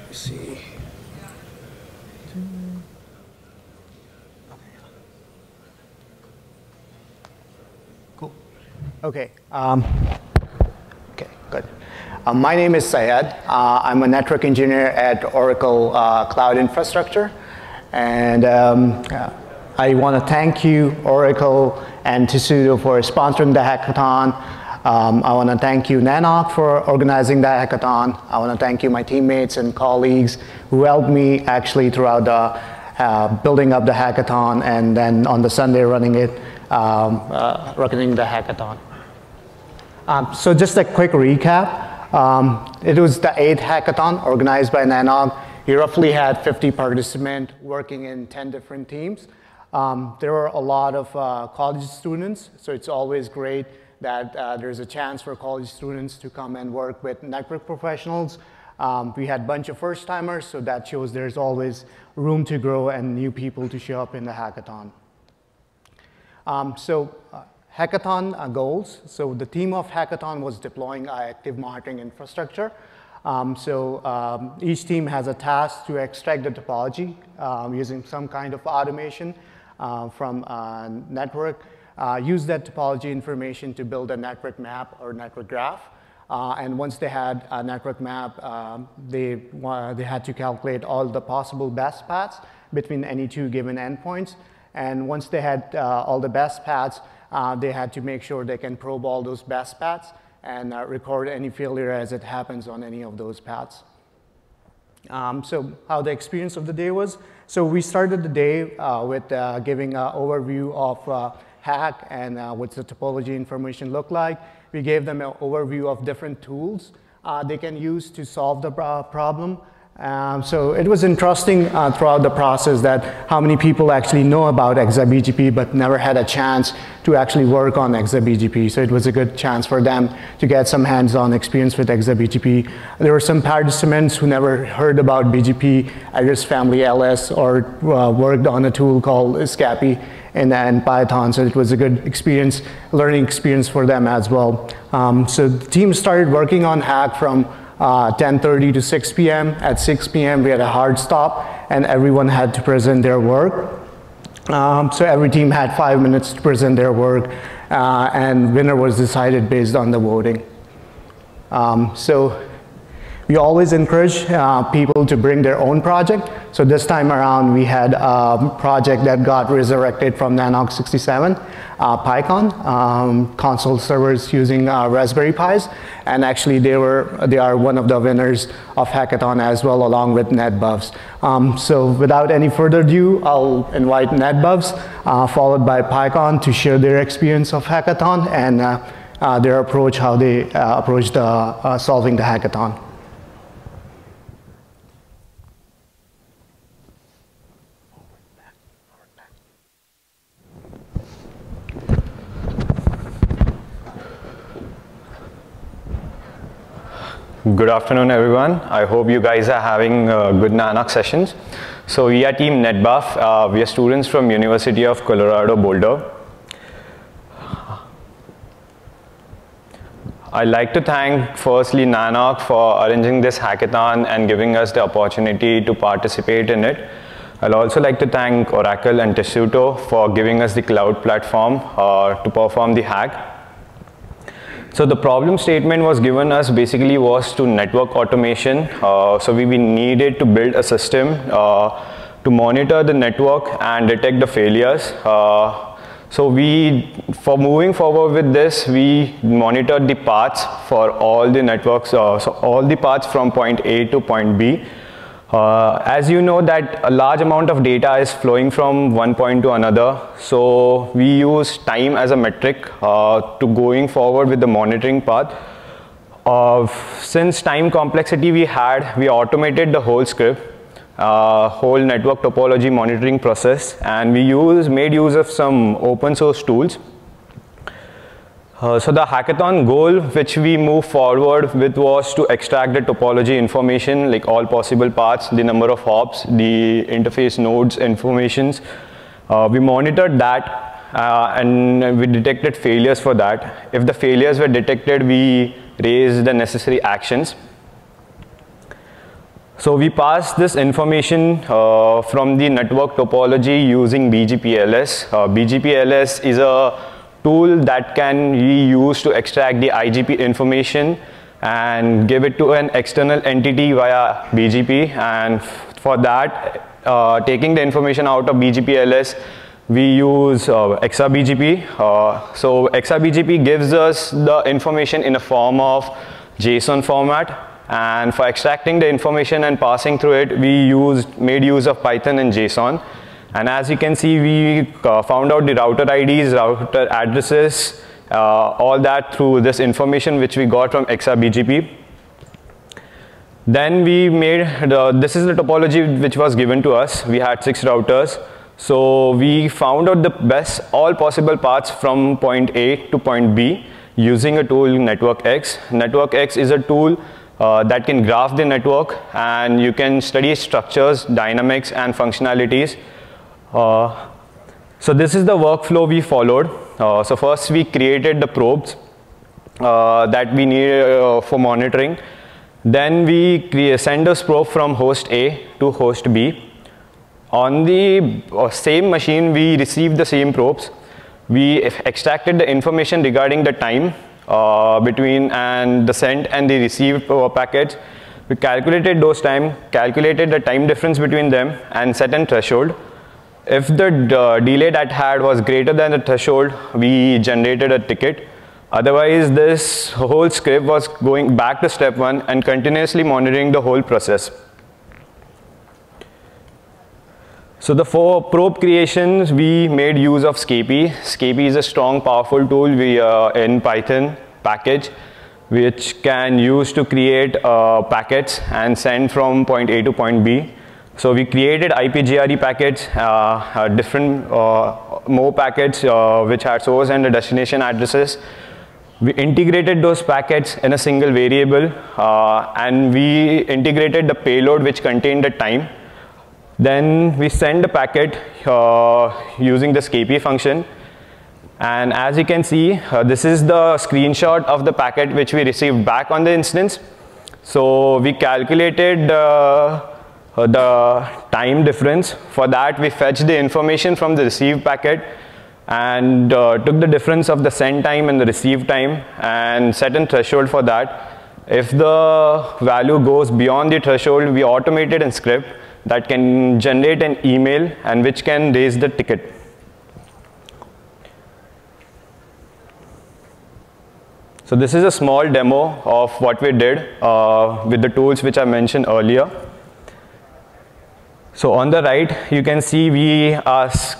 me see. Cool. Okay. Okay, good. My name is Syed. I'm a network engineer at Oracle Cloud Infrastructure. And I want to thank you, Oracle and Tsudo, for sponsoring the hackathon. I want to thank you, Nanok, for organizing the hackathon. I want to thank you, my teammates and colleagues who helped me actually throughout the building up the hackathon and then on the Sunday running it, running the hackathon. So just a quick recap. It was the 8th hackathon organized by Nanok. We roughly had 50 participants working in 10 different teams. There were a lot of college students, so it's always great that there's a chance for college students to come and work with network professionals. We had a bunch of first-timers, so that shows there's always room to grow and new people to show up in the hackathon. Hackathon goals. So the theme of hackathon was deploying active monitoring infrastructure. Each team has a task to extract the topology using some kind of automation from a network. Use that topology information to build a network map or network graph. And once they had a network map, they had to calculate all the possible best paths between any two given endpoints. And once they had all the best paths, they had to make sure they can probe all those best paths and record any failure as it happens on any of those paths. So how the experience of the day was. So we started the day with giving an overview of hack and what's the topology information look like. We gave them an overview of different tools they can use to solve the problem. So it was interesting throughout the process that how many people actually know about ExaBGP but never had a chance to actually work on ExaBGP. So it was a good chance for them to get some hands-on experience with ExaBGP. There were some participants who never heard about BGP, address family LS, or worked on a tool called Scapy in Python. So it was a good experience, learning experience for them as well. So the team started working on hack from 10:30 to 6 p.m. At 6 p.m. we had a hard stop and everyone had to present their work. So every team had 5 minutes to present their work and winner was decided based on the voting. So we always encourage people to bring their own project. So this time around we had a project that got resurrected from Nanok 67, PyCon, console servers using Raspberry Pis, and actually they are one of the winners of Hackathon as well, along with NetBuffs. So without any further ado, I'll invite NetBuffs, followed by PyCon, to share their experience of Hackathon and their approach, how they approached solving the Hackathon. Good afternoon, everyone. I hope you guys are having good Nanok sessions. So we are Team NetBuff. We are students from University of Colorado Boulder. I'd like to thank firstly Nanok for arranging this hackathon and giving us the opportunity to participate in it. I'd also like to thank Oracle and Tsudo for giving us the cloud platform to perform the hack. So the problem statement was given us basically was to network automation. So we needed to build a system to monitor the network and detect the failures. So for moving forward with this, we monitored the paths for all the networks, so all the paths from point A to point B. As you know that a large amount of data is flowing from one point to another, so we use time as a metric to going forward with the monitoring path. Since time complexity we automated the whole script, whole network topology monitoring process, and we made use of some open source tools. So the hackathon goal which we moved forward with was to extract the topology information, like all possible paths, the number of hops, the interface nodes informations. We monitored that and we detected failures for that. If the failures were detected, we raised the necessary actions. So we pass this information from the network topology using BGPLS. BGPLS is a tool that can be used to extract the IGP information and give it to an external entity via BGP. And for that, taking the information out of BGPLS, we use XRBGP. So XRBGP gives us the information in a form of JSON format. And for extracting the information and passing through it, we made use of Python and JSON. And as you can see, we found out the router IDs, router addresses, all that through this information which we got from XRBGP. Then we made, this is the topology which was given to us. We had 6 routers. So we found out the best, all possible paths from point A to point B using a tool, NetworkX. NetworkX is a tool that can graph the network, and you can study structures, dynamics, and functionalities. So this is the workflow we followed. So first we created the probes that we need for monitoring. Then we send a probe from host A to host B. On the same machine, we received the same probes. We extracted the information regarding the time between and the sent and the received packets. We calculated those time, calculated the time difference between them, and set a threshold. If the delay that had was greater than the threshold, we generated a ticket. Otherwise, this whole script was going back to step 1 and continuously monitoring the whole process. So the 4 probe creations, we made use of Scapy. Scapy is a strong, powerful tool in Python package, which can use to create packets and send from point A to point B. So we created IPGRE packets, different more packets which had source and the destination addresses. We integrated those packets in a single variable, and we integrated the payload which contained the time. Then we send the packet using the Scapy function. And as you can see, this is the screenshot of the packet which we received back on the instance. So we calculated the time difference. For that, we fetched the information from the received packet and took the difference of the send time and the receive time and set a threshold for that. If the value goes beyond the threshold, we automated a script that can generate an email and which can raise the ticket. So this is a small demo of what we did with the tools which I mentioned earlier. So on the right, you can see we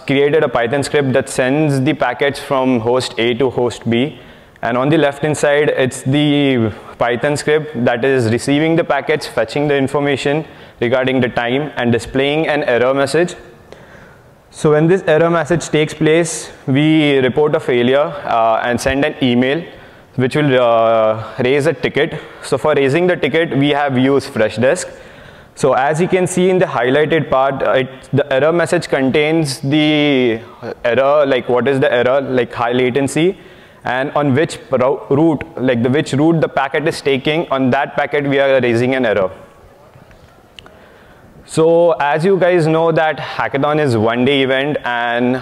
created a Python script that sends the packets from host A to host B. And on the left hand side, it's the Python script that is receiving the packets, fetching the information regarding the time, and displaying an error message. So when this error message takes place, we report a failure and send an email which will raise a ticket. So for raising the ticket, we have used Freshdesk. So as you can see in the highlighted part, the error message contains the error, like what is the error, like high latency, and on which route, like which route the packet is taking. On that packet, we are raising an error. So as you guys know that Hackathon is one-day event, and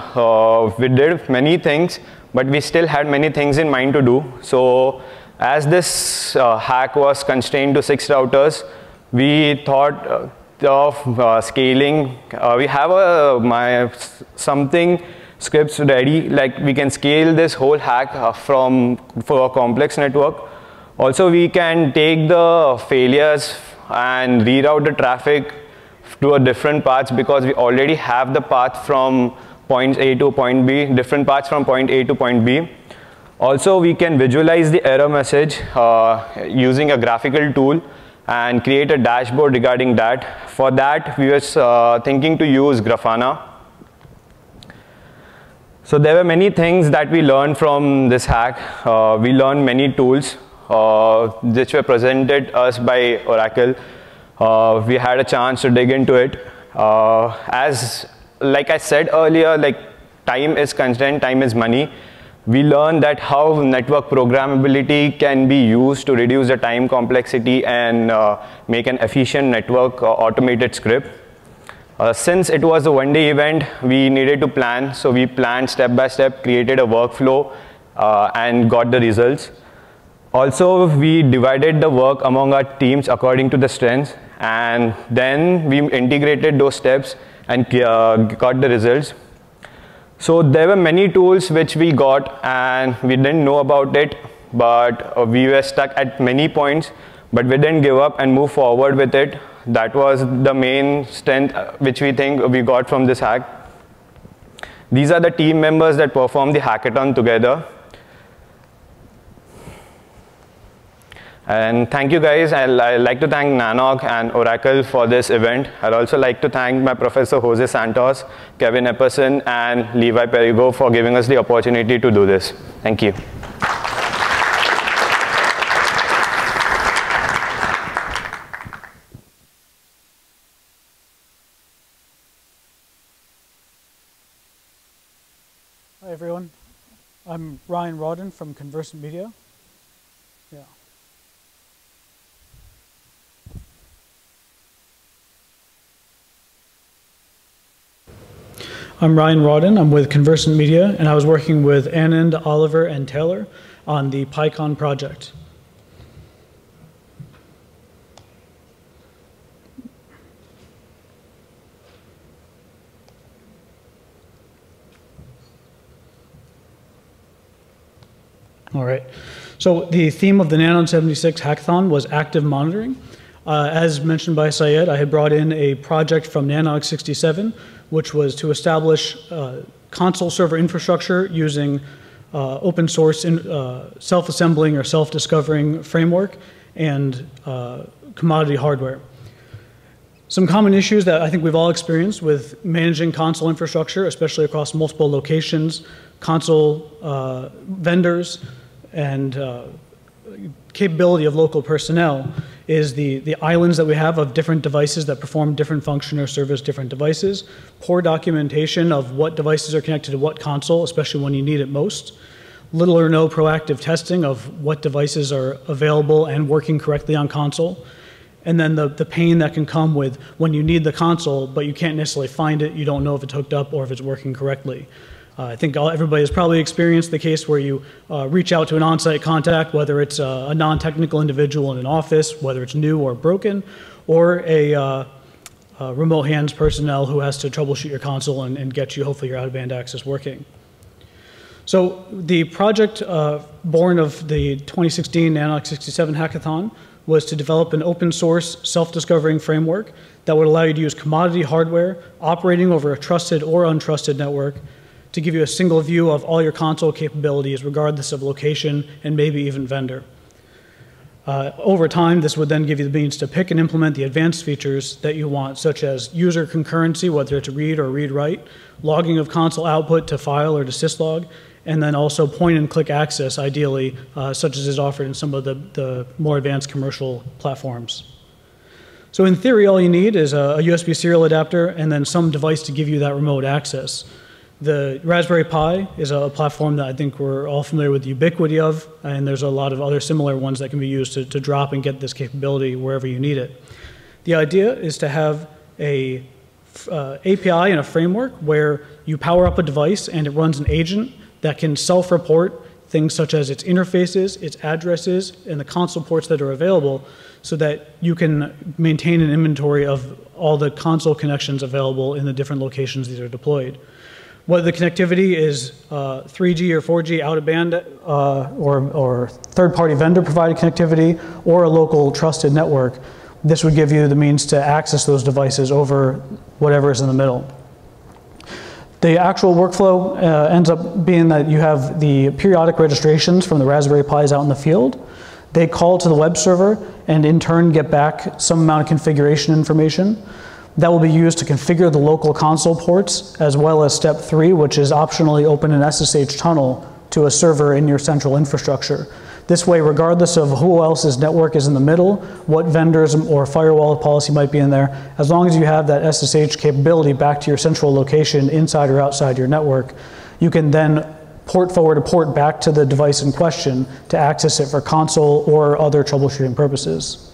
we did many things, but we still had many things in mind to do. So as this hack was constrained to 6 routers, we thought of scaling. We have something scripts ready, like we can scale this whole hack for a complex network. Also, we can take the failures and reroute the traffic to a different paths, because we already have the path from point A to point B, different paths from point A to point B. Also, we can visualize the error message using a graphical tool and create a dashboard regarding that. For that, we were thinking to use Grafana. So there were many things that we learned from this hack. We learned many tools which were presented us by Oracle. We had a chance to dig into it. Like I said earlier, like time is constraint, time is money. we learned that how network programmability can be used to reduce the time complexity and make an efficient network automated script. Since it was a one-day event, we needed to plan, so we planned step by step, created a workflow, and got the results. Also, we divided the work among our teams according to the strengths, and then we integrated those steps and got the results. So there were many tools which we got, and we didn't know about it, but we were stuck at many points, but we didn't give up and move forward with it. That was the main strength which we think we got from this hack. These are the team members that performed the hackathon together. And thank you guys. I'd like to thank Nanoc and Oracle for this event. I'd also like to thank my professor Jose Santos, Kevin Epperson, and Levi Perigo for giving us the opportunity to do this. Thank you. Hi everyone, I'm Ryan Rodden from Conversant Media. Yeah. I'm Ryan Rodden, I'm with Conversant Media, and I was working with Anand, Oliver, and Taylor on the PyCon project. All right, so the theme of the Nano 76 Hackathon was active monitoring. As mentioned by Syed, I had brought in a project from Nanox 67, which was to establish console server infrastructure using open source self-assembling or self-discovering framework and commodity hardware. Some common issues that I think we've all experienced with managing console infrastructure, especially across multiple locations, console vendors, and capability of local personnel is the islands that we have of different devices that perform different function or service different devices, poor documentation of what devices are connected to what console, especially when you need it most, little or no proactive testing of what devices are available and working correctly on console, and then the pain that can come with when you need the console, but you can't necessarily find it, you don't know if it's hooked up or if it's working correctly. I think everybody has probably experienced the case where you reach out to an on-site contact, whether it's a non-technical individual in an office, whether it's new or broken, or a remote hands personnel who has to troubleshoot your console and get you, hopefully, your out-of-band access working. So the project born of the 2016 Nanox 67 Hackathon was to develop an open source self-discovering framework that would allow you to use commodity hardware operating over a trusted or untrusted network to give you a single view of all your console capabilities, regardless of location and maybe even vendor. Over time, this would then give you the means to pick and implement the advanced features that you want, such as user concurrency, whether it's read or read-write, logging of console output to file or to syslog, and then also point-and-click access, ideally, such as is offered in some of the more advanced commercial platforms. So in theory, all you need is a USB serial adapter and then some device to give you that remote access. The Raspberry Pi is a platform that I think we're all familiar with the ubiquity of, and there's a lot of other similar ones that can be used to drop and get this capability wherever you need it. The idea is to have a API and a framework where you power up a device and it runs an agent that can self-report things such as its interfaces, its addresses, and the console ports that are available so that you can maintain an inventory of all the console connections available in the different locations these are deployed. Whether the connectivity is 3G or 4G out-of-band or third-party vendor-provided connectivity or a local trusted network, this would give you the means to access those devices over whatever is in the middle. The actual workflow ends up being that you have the periodic registrations from the Raspberry Pis out in the field. They call to the web server and in turn get back some amount of configuration information. That will be used to configure the local console ports, as well as step 3, which is optionally open an SSH tunnel to a server in your central infrastructure. This way, regardless of who else's network is in the middle, what vendors or firewall policy might be in there, as long as you have that SSH capability back to your central location inside or outside your network, you can then port forward or port back to the device in question to access it for console or other troubleshooting purposes.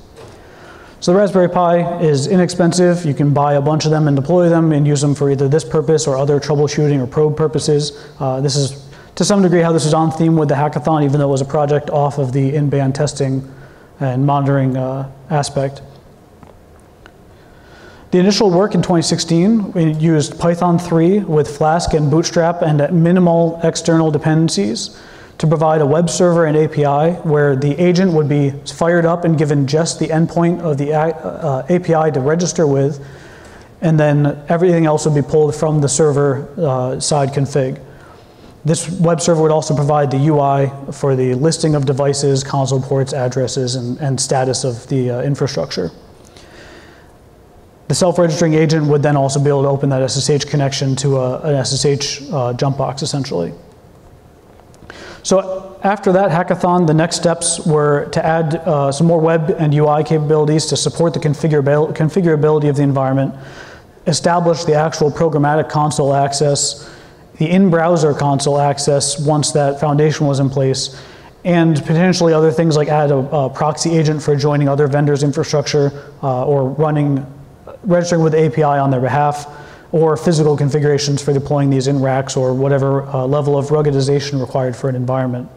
So the Raspberry Pi is inexpensive. You can buy a bunch of them and deploy them and use them for either this purpose or other troubleshooting or probe purposes. This is to some degree how this is on theme with the hackathon, even though it was a project off of the in-band testing and monitoring aspect. The initial work in 2016, we used Python 3 with Flask and Bootstrap and minimal external dependencies to provide a web server and API where the agent would be fired up and given just the endpoint of the API to register with, and then everything else would be pulled from the server side config. This web server would also provide the UI for the listing of devices, console ports, addresses, and status of the infrastructure. The self-registering agent would then also be able to open that SSH connection to an SSH jump box, essentially. So after that hackathon, the next steps were to add some more web and UI capabilities to support the configurability of the environment, establish the actual programmatic console access, the in-browser console access once that foundation was in place, and potentially other things like add a proxy agent for joining other vendors' infrastructure or registering with the API on their behalf, or physical configurations for deploying these in racks or whatever level of ruggedization required for an environment.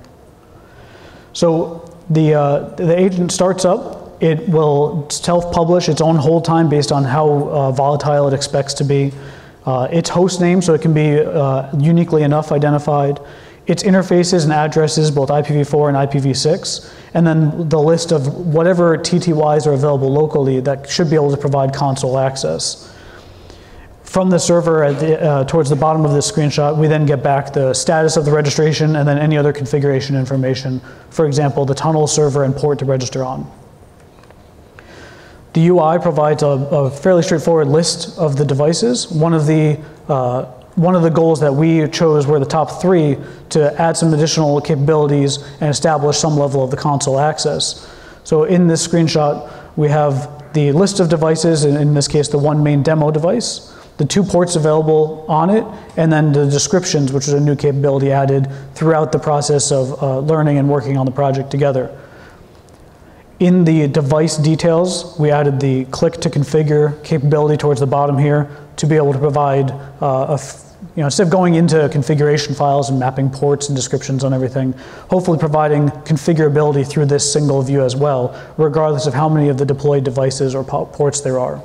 So the agent starts up. It will self-publish its own hold time based on how volatile it expects to be. Its host name, so it can be uniquely enough identified. Its interfaces and addresses, both IPv4 and IPv6, and then the list of whatever TTYs are available locally that should be able to provide console access. From the server towards the bottom of this screenshot, we then get back the status of the registration and then any other configuration information, for example, the tunnel server and port to register on. The UI provides a fairly straightforward list of the devices. One of the goals that we chose were the top 3 to add some additional capabilities and establish some level of the console access. So in this screenshot, we have the list of devices, in this case, the one main demo device, the 2 ports available on it, and then the descriptions, which is a new capability added throughout the process of learning and working on the project together. In the device details, we added the click to configure capability towards the bottom here to be able to provide, instead of going into configuration files and mapping ports and descriptions on everything, hopefully providing configurability through this single view as well, regardless of how many of the deployed devices or ports there are.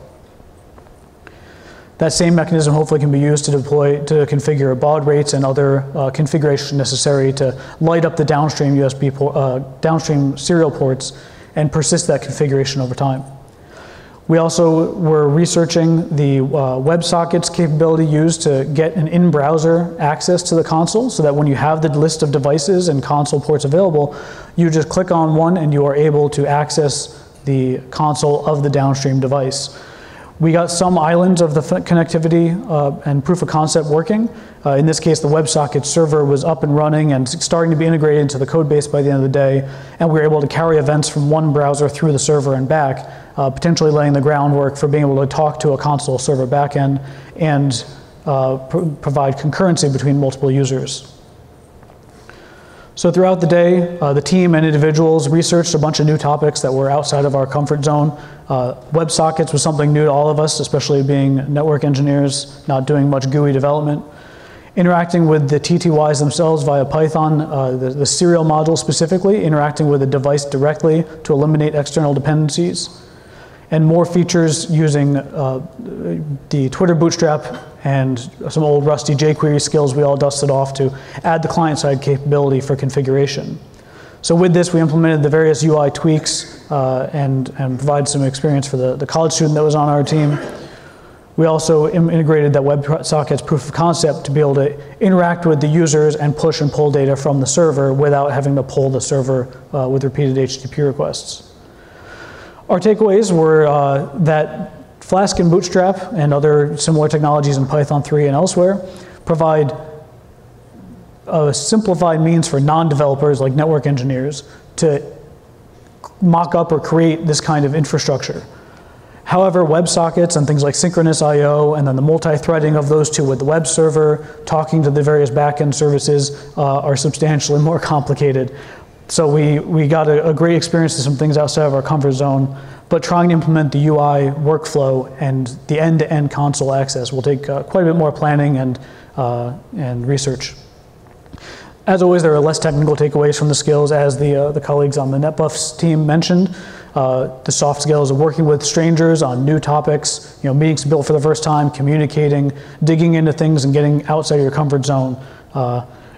That same mechanism hopefully can be used to configure baud rates and other configuration necessary to light up the downstream downstream serial ports and persist that configuration over time. We also were researching the Websockets capability used to get an in-browser access to the console so that when you have the list of devices and console ports available, you just click on one and you are able to access the console of the downstream device. We got some islands of the connectivity and proof of concept working. In this case, the WebSockets server was up and running and starting to be integrated into the code base by the end of the day, and we were able to carry events from one browser through the server and back, potentially laying the groundwork for being able to talk to a console server backend and provide concurrency between multiple users. So throughout the day, the team and individuals researched a bunch of new topics that were outside of our comfort zone. WebSockets was something new to all of us, especially being network engineers, not doing much GUI development. Interacting with the TTYs themselves via Python, the serial module specifically, interacting with the device directly to eliminate external dependencies. And more features using the Twitter Bootstrap and some old rusty jQuery skills we all dusted off to add the client-side capability for configuration. So with this, we implemented the various UI tweaks and provided some experience for the college student that was on our team. We also integrated that WebSockets proof of concept to be able to interact with the users and push and pull data from the server without having to pull the server with repeated HTTP requests. Our takeaways were that Flask and Bootstrap and other similar technologies in Python 3 and elsewhere provide a simplified means for non-developers like network engineers to mock up or create this kind of infrastructure. However, WebSockets and things like synchronous I/O and then the multi-threading of those two with the web server, talking to the various backend services are substantially more complicated. So we got a great experience to some things outside of our comfort zone, but trying to implement the UI workflow and the end-to-end console access will take quite a bit more planning and research. As always, there are less technical takeaways from the skills, as the colleagues on the NetBuffs team mentioned. The soft skills of working with strangers on new topics, meeting some people for the first time, communicating, digging into things and getting outside of your comfort zone.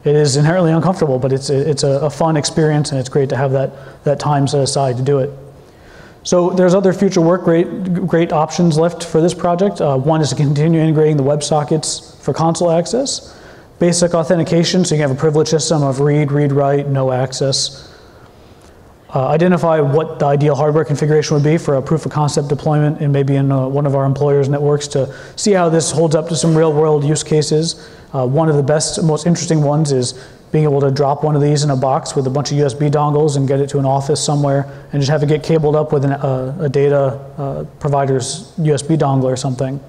It is inherently uncomfortable, but it's a fun experience, and it's great to have that time set aside to do it. So there's other future work great options left for this project. One is to continue integrating the WebSockets for console access. Basic authentication, so you can have a privilege system of read, write, no access. Identify what the ideal hardware configuration would be for a proof of concept deployment and maybe in one of our employers' networks to see how this holds up to some real world use cases. One of the best, most interesting ones is being able to drop one of these in a box with a bunch of USB dongles and get it to an office somewhere and just have it get cabled up with a data provider's USB dongle or something.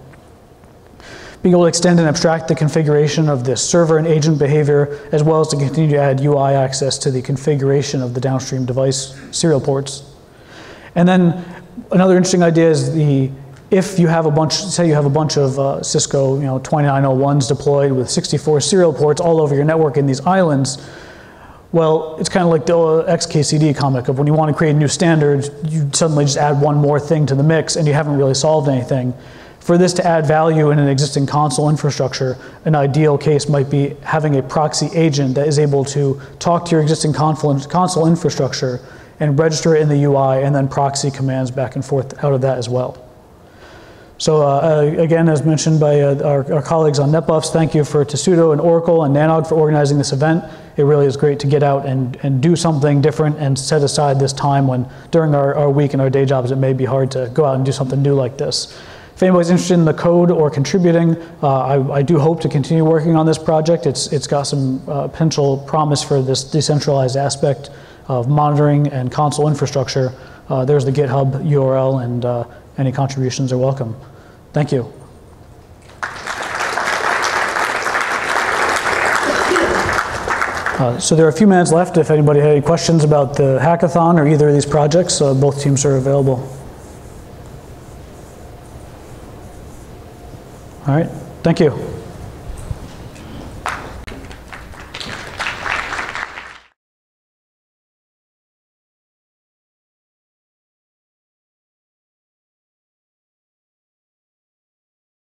Being able to extend and abstract the configuration of the server and agent behavior, as well as to continue to add UI access to the configuration of the downstream device serial ports. And then another interesting idea is if you have a bunch, say you have a bunch of Cisco 2901s deployed with 64 serial ports all over your network in these islands, well, it's kind of like the XKCD comic of when you want to create a new standard, you suddenly just add one more thing to the mix and you haven't really solved anything. For this to add value in an existing console infrastructure, an ideal case might be having a proxy agent that is able to talk to your existing console infrastructure and register it in the UI and then proxy commands back and forth out of that as well. So again, as mentioned by our colleagues on NetBuffs, thank you to Testudo and Oracle and Nanog for organizing this event. It really is great to get out and do something different and set aside this time when during our week and our day jobs it may be hard to go out and do something new like this. If anybody's interested in the code or contributing, I do hope to continue working on this project. It's got some potential promise for this decentralized aspect of monitoring and console infrastructure. There's the GitHub URL, and any contributions are welcome. Thank you. So there are a few minutes left if anybody had any questions about the hackathon or either of these projects. Both teams are available. All right, thank you.